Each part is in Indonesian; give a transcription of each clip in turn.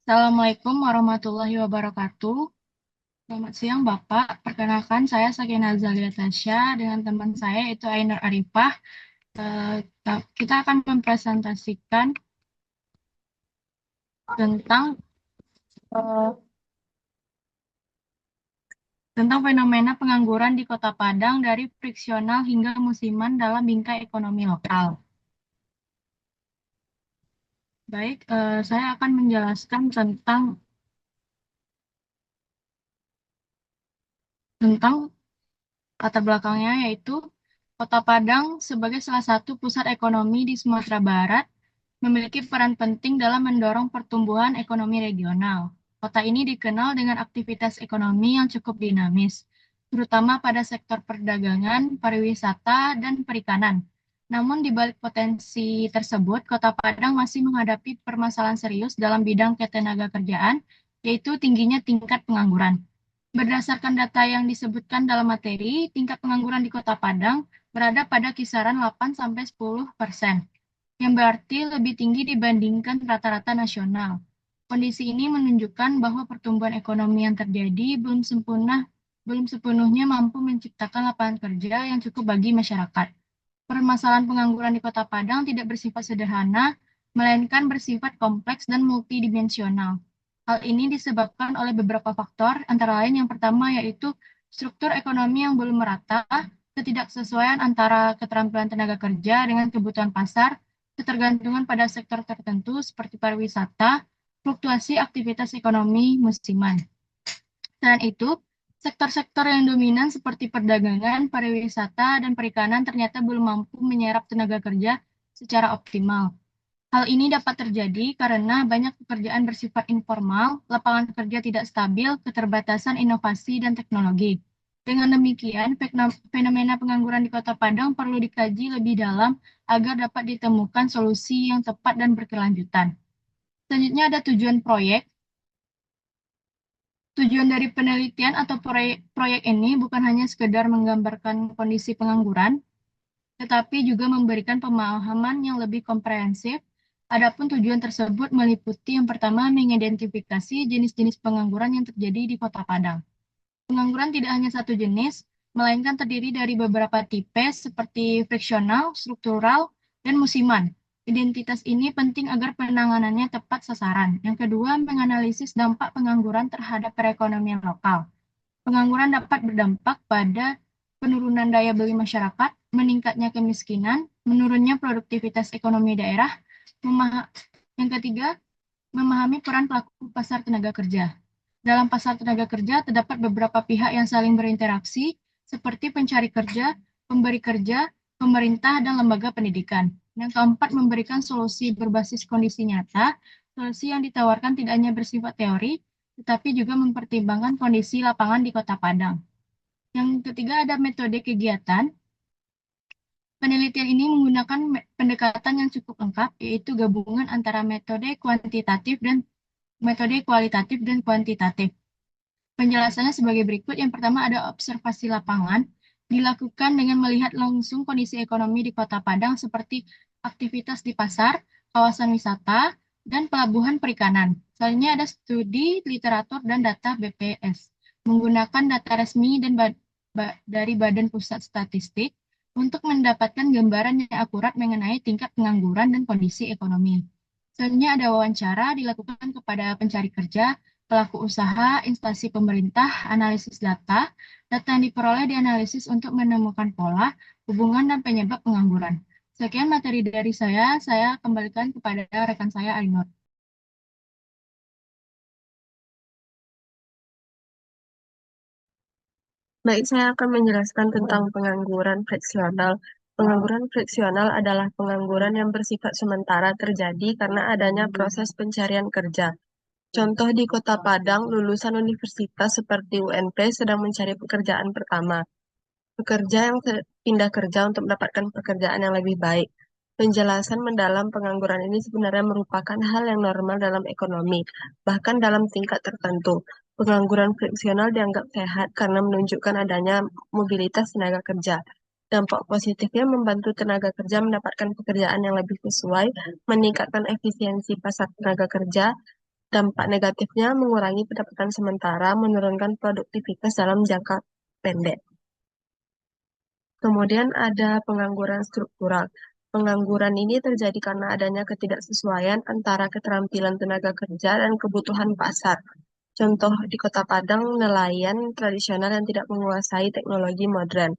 Assalamualaikum warahmatullahi wabarakatuh. Selamat siang Bapak. Perkenalkan saya Sakina Zalia Tasya dengan teman saya yaitu Ainur Arifah. Kita akan mempresentasikan tentang eh, tentang fenomena pengangguran di Kota Padang dari friksional hingga musiman dalam bingkai ekonomi lokal. Baik, saya akan menjelaskan tentang latar belakangnya yaitu Kota Padang sebagai salah satu pusat ekonomi di Sumatera Barat memiliki peran penting dalam mendorong pertumbuhan ekonomi regional. Kota ini dikenal dengan aktivitas ekonomi yang cukup dinamis, terutama pada sektor perdagangan, pariwisata, dan perikanan. Namun di balik potensi tersebut, Kota Padang masih menghadapi permasalahan serius dalam bidang ketenagakerjaan, yaitu tingginya tingkat pengangguran. Berdasarkan data yang disebutkan dalam materi, tingkat pengangguran di Kota Padang berada pada kisaran 8-10%, yang berarti lebih tinggi dibandingkan rata-rata nasional. Kondisi ini menunjukkan bahwa pertumbuhan ekonomi yang terjadi belum sepenuhnya mampu menciptakan lapangan kerja yang cukup bagi masyarakat. Permasalahan pengangguran di Kota Padang tidak bersifat sederhana, melainkan bersifat kompleks dan multidimensional. Hal ini disebabkan oleh beberapa faktor, antara lain yang pertama yaitu struktur ekonomi yang belum merata, ketidaksesuaian antara keterampilan tenaga kerja dengan kebutuhan pasar, ketergantungan pada sektor tertentu seperti pariwisata, fluktuasi aktivitas ekonomi musiman. Selain itu, sektor-sektor yang dominan seperti perdagangan, pariwisata, dan perikanan ternyata belum mampu menyerap tenaga kerja secara optimal. Hal ini dapat terjadi karena banyak pekerjaan bersifat informal, lapangan kerja tidak stabil, keterbatasan inovasi dan teknologi. Dengan demikian, fenomena pengangguran di Kota Padang perlu dikaji lebih dalam agar dapat ditemukan solusi yang tepat dan berkelanjutan. Selanjutnya ada tujuan proyek. Tujuan dari penelitian atau proyek ini bukan hanya sekedar menggambarkan kondisi pengangguran, tetapi juga memberikan pemahaman yang lebih komprehensif. Adapun tujuan tersebut meliputi yang pertama mengidentifikasi jenis-jenis pengangguran yang terjadi di Kota Padang. Pengangguran tidak hanya satu jenis, melainkan terdiri dari beberapa tipe seperti friksional, struktural, dan musiman. Identitas ini penting agar penanganannya tepat sasaran. Yang kedua, menganalisis dampak pengangguran terhadap perekonomian lokal. Pengangguran dapat berdampak pada penurunan daya beli masyarakat, meningkatnya kemiskinan, menurunnya produktivitas ekonomi daerah. Yang ketiga, memahami peran pelaku pasar tenaga kerja. Dalam pasar tenaga kerja terdapat beberapa pihak yang saling berinteraksi, seperti pencari kerja, pemberi kerja, pemerintah, dan lembaga pendidikan. Yang keempat, memberikan solusi berbasis kondisi nyata. Solusi yang ditawarkan tidak hanya bersifat teori, tetapi juga mempertimbangkan kondisi lapangan di Kota Padang. Yang ketiga ada metode kegiatan. Penelitian ini menggunakan pendekatan yang cukup lengkap, yaitu gabungan antara metode kualitatif dan kuantitatif. Penjelasannya sebagai berikut. Yang pertama ada observasi lapangan, dilakukan dengan melihat langsung kondisi ekonomi di Kota Padang seperti aktivitas di pasar, kawasan wisata, dan pelabuhan perikanan. Selanjutnya ada studi literatur dan data BPS, menggunakan data resmi dari Badan Pusat Statistik untuk mendapatkan gambaran yang akurat mengenai tingkat pengangguran dan kondisi ekonomi. Selanjutnya ada wawancara dilakukan kepada pencari kerja, pelaku usaha, instansi pemerintah, analisis data. Data yang diperoleh dianalisis untuk menemukan pola, hubungan, dan penyebab pengangguran. Sekian materi dari saya kembalikan kepada rekan saya Ainur. Baik, saya akan menjelaskan tentang pengangguran friksional. Pengangguran friksional adalah pengangguran yang bersifat sementara terjadi karena adanya proses pencarian kerja. Contoh di Kota Padang, lulusan universitas seperti UNP sedang mencari pekerjaan pertama. Pekerja yang pindah kerja untuk mendapatkan pekerjaan yang lebih baik. Penjelasan mendalam pengangguran ini sebenarnya merupakan hal yang normal dalam ekonomi, bahkan dalam tingkat tertentu. Pengangguran friksional dianggap sehat karena menunjukkan adanya mobilitas tenaga kerja. Dampak positifnya membantu tenaga kerja mendapatkan pekerjaan yang lebih sesuai, meningkatkan efisiensi pasar tenaga kerja, Dampak negatifnya mengurangi pendapatan sementara, menurunkan produktivitas dalam jangka pendek. Kemudian ada pengangguran struktural. Pengangguran ini terjadi karena adanya ketidaksesuaian antara keterampilan tenaga kerja dan kebutuhan pasar. Contoh di Kota Padang, nelayan tradisional yang tidak menguasai teknologi modern.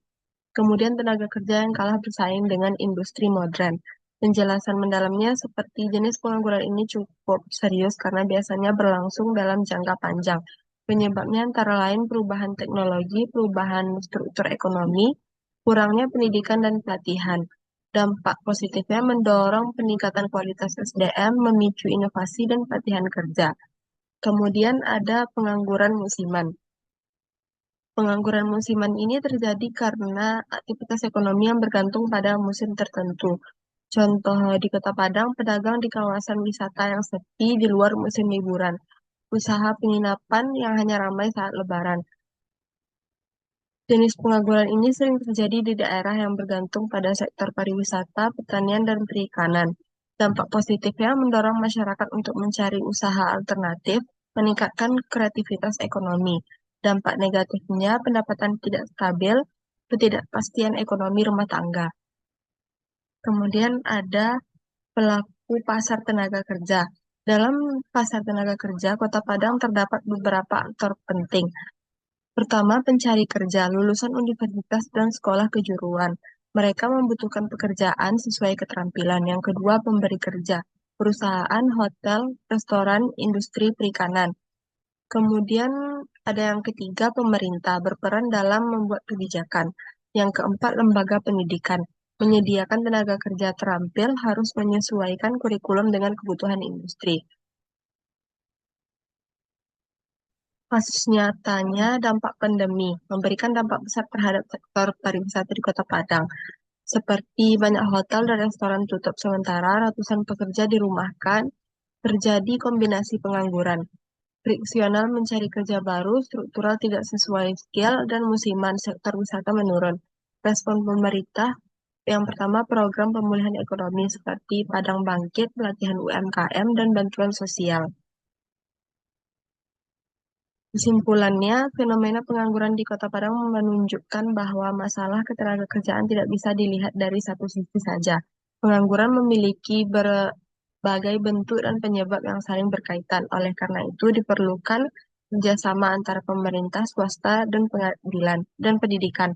Kemudian tenaga kerja yang kalah bersaing dengan industri modern. Penjelasan mendalamnya seperti jenis pengangguran ini cukup serius karena biasanya berlangsung dalam jangka panjang. Penyebabnya antara lain perubahan teknologi, perubahan struktur ekonomi, kurangnya pendidikan dan pelatihan. Dampak positifnya mendorong peningkatan kualitas SDM, memicu inovasi dan pelatihan kerja. Kemudian ada pengangguran musiman. Pengangguran musiman ini terjadi karena aktivitas ekonomi yang bergantung pada musim tertentu. Contoh di Kota Padang, pedagang di kawasan wisata yang sepi di luar musim liburan. Usaha penginapan yang hanya ramai saat Lebaran. Jenis pengangguran ini sering terjadi di daerah yang bergantung pada sektor pariwisata, pertanian, dan perikanan. Dampak positifnya mendorong masyarakat untuk mencari usaha alternatif, meningkatkan kreativitas ekonomi. Dampak negatifnya pendapatan tidak stabil, ketidakpastian ekonomi rumah tangga. Kemudian ada pelaku pasar tenaga kerja. Dalam pasar tenaga kerja, Kota Padang terdapat beberapa aktor penting. Pertama, pencari kerja, lulusan universitas dan sekolah kejuruan. Mereka membutuhkan pekerjaan sesuai keterampilan. Yang kedua, pemberi kerja, perusahaan, hotel, restoran, industri perikanan. Kemudian ada yang ketiga, pemerintah berperan dalam membuat kebijakan. Yang keempat, lembaga pendidikan. Menyediakan tenaga kerja terampil harus menyesuaikan kurikulum dengan kebutuhan industri. Kasus nyatanya dampak pandemi memberikan dampak besar terhadap sektor pariwisata di Kota Padang. Seperti banyak hotel dan restoran tutup sementara, ratusan pekerja dirumahkan, terjadi kombinasi pengangguran. Friksional mencari kerja baru, struktural tidak sesuai skill, dan musiman sektor wisata menurun. Respon pemerintah yang pertama program pemulihan ekonomi seperti Padang Bangkit, pelatihan UMKM, dan bantuan sosial. Kesimpulannya, fenomena pengangguran di Kota Padang menunjukkan bahwa masalah ketenagakerjaan tidak bisa dilihat dari satu sisi saja. Pengangguran memiliki berbagai bentuk dan penyebab yang saling berkaitan. Oleh karena itu, diperlukan kerjasama antara pemerintah, swasta, dan pengadilan dan pendidikan.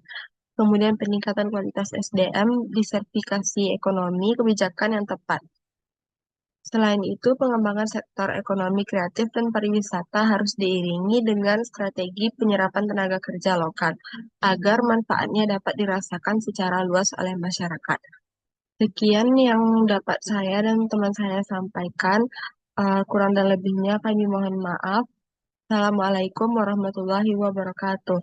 Kemudian peningkatan kualitas SDM, disertifikasi ekonomi, kebijakan yang tepat. Selain itu, pengembangan sektor ekonomi kreatif dan pariwisata harus diiringi dengan strategi penyerapan tenaga kerja lokal agar manfaatnya dapat dirasakan secara luas oleh masyarakat. Sekian yang dapat saya dan teman saya sampaikan. Kurang dan lebihnya kami mohon maaf. Assalamualaikum warahmatullahi wabarakatuh.